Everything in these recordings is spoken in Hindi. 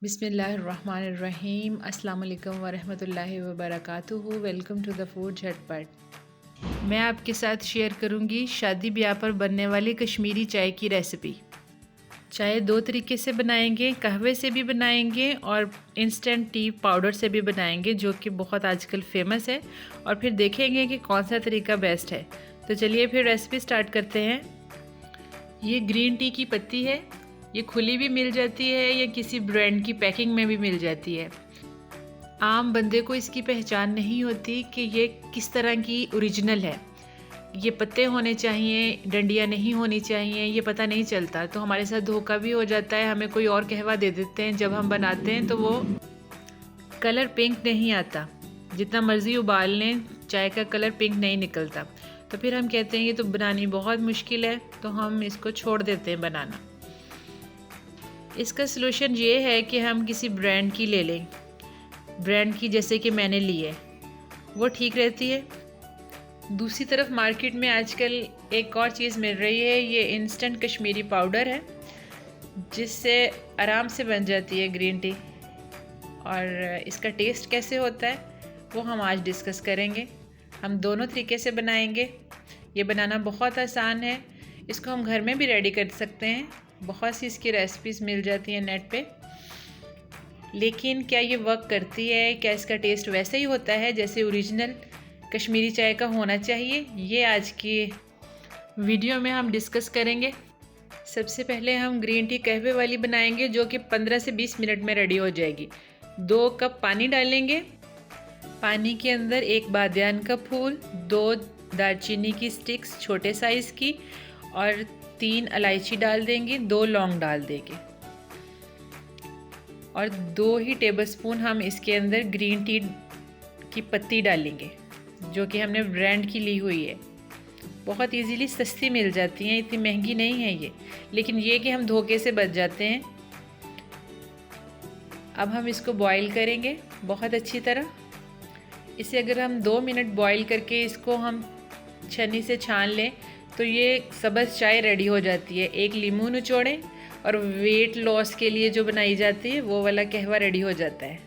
बिस्मिल्लाहिर्रहमानिर्रहीम अस्सलाम वालेकुम वरहमतुल्लाहि वबरकातुहू। वेलकम टू द फूड झटपट। मैं आपके साथ शेयर करूंगी शादी ब्याह पर बनने वाली कश्मीरी चाय की रेसिपी। चाय दो तरीके से बनाएंगे, कहवे से भी बनाएंगे और इंस्टेंट टी पाउडर से भी बनाएंगे, जो कि बहुत आजकल फेमस है। और फिर देखेंगे कि कौन सा तरीका बेस्ट है। तो चलिए फिर रेसिपी स्टार्ट करते हैं। ये ग्रीन टी की पत्ती है। ये खुली भी मिल जाती है या किसी ब्रांड की पैकिंग में भी मिल जाती है। आम बंदे को इसकी पहचान नहीं होती कि ये किस तरह की ओरिजिनल है। ये पत्ते होने चाहिए, डंडियाँ नहीं होनी चाहिए, ये पता नहीं चलता। तो हमारे साथ धोखा भी हो जाता है, हमें कोई और कहवा दे देते हैं। जब हम बनाते हैं तो वो कलर पिंक नहीं आता, जितना मर्ज़ी उबाल लें चाय का कलर पिंक नहीं निकलता। तो फिर हम कहते हैं ये तो बनानी बहुत मुश्किल है, तो हम इसको छोड़ देते हैं बनाना। इसका सलूशन ये है कि हम किसी ब्रांड की ले लें, ब्रांड की जैसे कि मैंने ली है, वो ठीक रहती है। दूसरी तरफ मार्केट में आजकल एक और चीज़ मिल रही है, ये इंस्टेंट कश्मीरी पाउडर है, जिससे आराम से बन जाती है ग्रीन टी। और इसका टेस्ट कैसे होता है वो हम आज डिस्कस करेंगे। हम दोनों तरीके से बनाएंगे। ये बनाना बहुत आसान है, इसको हम घर में भी रेडी कर सकते हैं। बहुत सी इसकी रेसिपीज़ मिल जाती हैं नेट पे। लेकिन क्या ये वर्क करती है, क्या इसका टेस्ट वैसे ही होता है जैसे ओरिजिनल कश्मीरी चाय का होना चाहिए, ये आज की वीडियो में हम डिस्कस करेंगे। सबसे पहले हम ग्रीन टी कहवे वाली बनाएंगे, जो कि 15 से 20 मिनट में रेडी हो जाएगी। 2 कप पानी डालेंगे। पानी के अंदर 1 बादियान का फूल, 2 दालचीनी की स्टिक्स छोटे साइज़ की और 3 इलायची डाल देंगे, 2 लौंग डाल देंगे और 2 ही टेबलस्पून हम इसके अंदर ग्रीन टी की पत्ती डालेंगे, जो कि हमने ब्रांड की ली हुई है। बहुत इजीली सस्ती मिल जाती हैं, इतनी महंगी नहीं है ये, लेकिन ये कि हम धोखे से बच जाते हैं। अब हम इसको बॉईल करेंगे बहुत अच्छी तरह। इसे अगर हम 2 मिनट बॉईल करके इसको हम छन्नी से छान लें तो ये सब्ज़ चाय रेडी हो जाती है। 1 लीमू निचोड़ें और वेट लॉस के लिए जो बनाई जाती है वो वाला कहवा रेडी हो जाता है।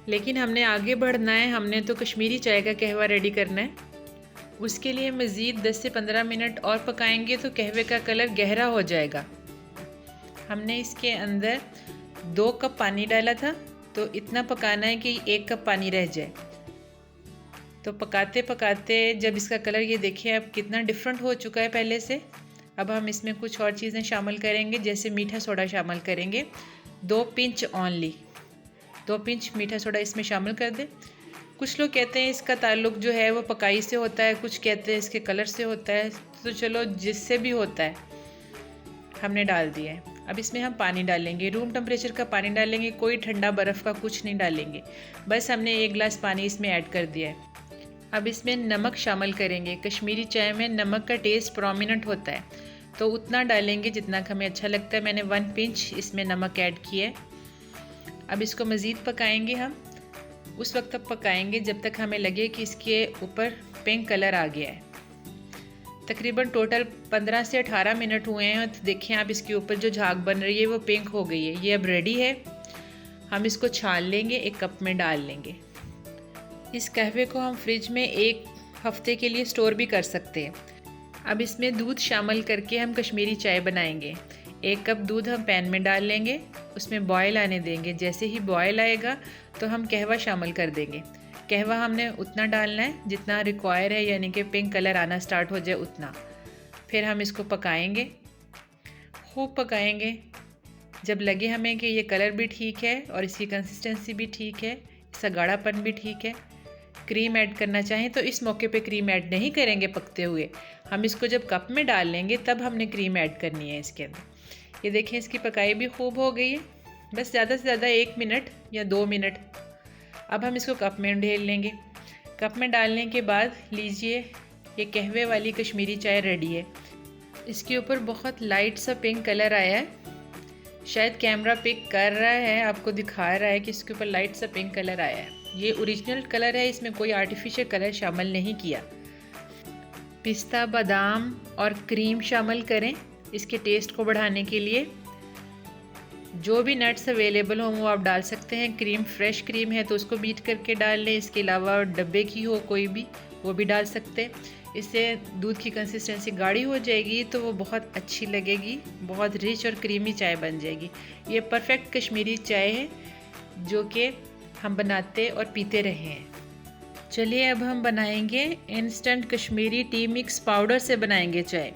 लेकिन हमने आगे बढ़ना है, हमने तो कश्मीरी चाय का कहवा रेडी करना है। उसके लिए मज़ीद 10 से 15 मिनट और पकाएंगे तो कहवे का कलर गहरा हो जाएगा। हमने इसके अंदर 2 कप पानी डाला था, तो इतना पकाना है कि 1 कप पानी रह जाए। तो पकाते पकाते जब इसका कलर ये देखिए अब कितना डिफरेंट हो चुका है पहले से। अब हम इसमें कुछ और चीज़ें शामिल करेंगे, जैसे मीठा सोडा शामिल करेंगे। 2 पिंच ओनली, 2 पिंच मीठा सोडा इसमें शामिल कर दें। कुछ लोग कहते हैं इसका ताल्लुक जो है वो पकाई से होता है, कुछ कहते हैं इसके कलर से होता है। तो चलो जिससे भी होता है हमने डाल दिया है। अब इसमें हम पानी डालेंगे, रूम टेम्परेचर का पानी डालेंगे, कोई ठंडा बर्फ़ का कुछ नहीं डालेंगे। बस हमने 1 गिलास पानी इसमें ऐड कर दिया है। अब इसमें नमक शामिल करेंगे। कश्मीरी चाय में नमक का टेस्ट प्रोमिनेंट होता है, तो उतना डालेंगे जितना हमें अच्छा लगता है। मैंने 1 पिंच इसमें नमक ऐड किया है। अब इसको मज़ीद पकाएंगे हम। उस वक्त तक पकाएंगे जब तक हमें लगे कि इसके ऊपर पिंक कलर आ गया है। तकरीबन टोटल 15 से 18 मिनट हुए हैं। तो देखें आप इसके ऊपर जो झाग बन रही है वो पिंक हो गई है। ये अब रेडी है। हम इसको छान लेंगे, 1 कप में डाल लेंगे। इस कहवे को हम फ्रिज में 1 हफ्ते के लिए स्टोर भी कर सकते हैं। अब इसमें दूध शामिल करके हम कश्मीरी चाय बनाएंगे। 1 कप दूध हम पैन में डाल लेंगे, उसमें बॉयल आने देंगे। जैसे ही बॉयल आएगा तो हम कहवा शामिल कर देंगे। कहवा हमने उतना डालना है जितना रिक्वायर है, यानी कि पिंक कलर आना स्टार्ट हो जाए उतना। फिर हम इसको पकाएंगे, खूब पकाएंगे। जब लगे हमें कि ये कलर भी ठीक है और इसकी कंसिस्टेंसी भी ठीक है, इसका गाढ़ापन भी ठीक है, क्रीम ऐड करना चाहें तो इस मौके पे क्रीम ऐड नहीं करेंगे पकते हुए। हम इसको जब कप में डाल लेंगे तब हमने क्रीम ऐड करनी है इसके अंदर। ये देखें इसकी पकाई भी खूब हो गई है। बस ज़्यादा से ज़्यादा 1 मिनट या 2 मिनट। अब हम इसको कप में ढेर लेंगे। कप में डालने के बाद लीजिए, ये कहवे वाली कश्मीरी चाय रेडी है। इसके ऊपर बहुत लाइट सा पिंक कलर आया है। शायद कैमरा पिक कर रहा है, आपको दिखा रहा है कि इसके ऊपर लाइट सा पिंक कलर आया है। ये ओरिजिनल कलर है, इसमें कोई आर्टिफिशियल कलर शामिल नहीं किया। पिस्ता, बादाम और क्रीम शामिल करें इसके टेस्ट को बढ़ाने के लिए। जो भी नट्स अवेलेबल हो वो आप डाल सकते हैं। क्रीम फ्रेश क्रीम है तो उसको बीट करके डाल लें। इसके अलावा डब्बे की हो कोई भी, वो भी डाल सकते हैं। इससे दूध की कंसिस्टेंसी गाढ़ी हो जाएगी तो वो बहुत अच्छी लगेगी, बहुत रिच और क्रीमी चाय बन जाएगी। ये परफेक्ट कश्मीरी चाय है जो कि हम बनाते और पीते रहे हैं। चलिए अब हम बनाएंगे instant Kashmiri T mix powder से बनाएंगे चाय,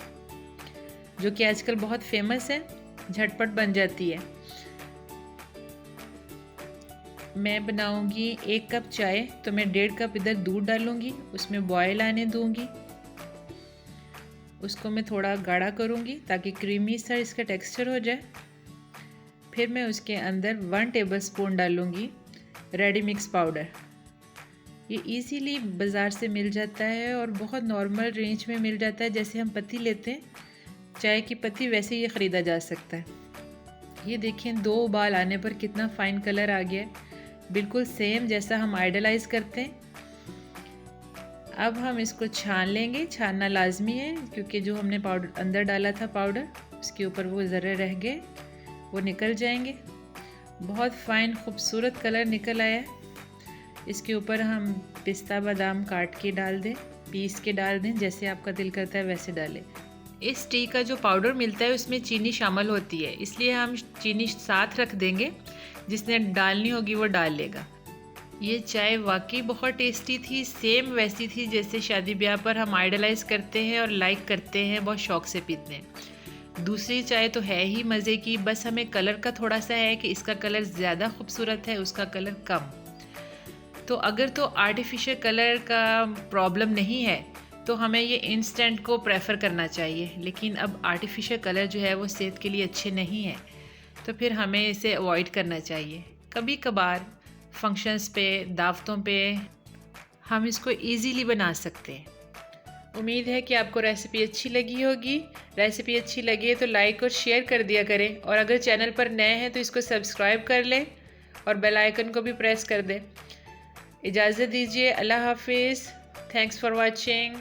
जो कि आजकल बहुत फेमस है, झटपट बन जाती है। मैं बनाऊंगी 1 कप चाय, तो मैं 1.5 कप इधर दूध डालूंगी, उसमें बॉयल आने दूंगी। उसको मैं थोड़ा गाढ़ा करूंगी ताकि क्रीमी सा इसका टेक्सचर हो जाए। फिर मैं उसके अंदर 1 टेबलस्पून डालूंगी रेडी मिक्स पाउडर। ये इजीली बाज़ार से मिल जाता है और बहुत नॉर्मल रेंज में मिल जाता है। जैसे हम पत्ती लेते हैं चाय की पत्ती, वैसे ये ख़रीदा जा सकता है। ये देखें 2 उबाल आने पर कितना फ़ाइन कलर आ गया है, बिल्कुल सेम जैसा हम आइडलाइज करते हैं। अब हम इसको छान लेंगे, छानना लाजमी है क्योंकि जो हमने पाउडर अंदर डाला था पाउडर, उसके ऊपर वो ज़र्रे रह गए, वो निकल जाएंगे। बहुत फ़ाइन खूबसूरत कलर निकल आया है। इसके ऊपर हम पिस्ता बादाम काट के डाल दें, पीस के डाल दें, जैसे आपका दिल करता है वैसे डालें। इस टी का जो पाउडर मिलता है उसमें चीनी शामिल होती है, इसलिए हम चीनी साथ रख देंगे, जिसने डालनी होगी वो डाल लेगा। ये चाय वाकई बहुत टेस्टी थी, सेम वैसी थी जैसे शादी ब्याह पर हम आइडलाइज करते हैं और लाइक करते हैं, बहुत शौक़ से पीते हैं। दूसरी चाय तो है ही मज़े की, बस हमें कलर का थोड़ा सा है कि इसका कलर ज़्यादा खूबसूरत है, उसका कलर कम। तो अगर तो आर्टिफिशियल कलर का प्रॉब्लम नहीं है तो हमें ये इंस्टेंट को प्रेफर करना चाहिए, लेकिन अब आर्टिफिशियल कलर जो है वो सेहत के लिए अच्छे नहीं है, तो फिर हमें इसे अवॉइड करना चाहिए। कभी कभार फंक्शंस पे, दावतों पे हम इसको इजीली बना सकते हैं। उम्मीद है कि आपको रेसिपी अच्छी लगी होगी। रेसिपी अच्छी लगे तो लाइक और शेयर कर दिया करें, और अगर चैनल पर नए हैं तो इसको सब्सक्राइब कर लें और बेल आइकन को भी प्रेस कर दें। इजाज़त दीजिए, अल्लाह हाफिज़। Thanks for watching.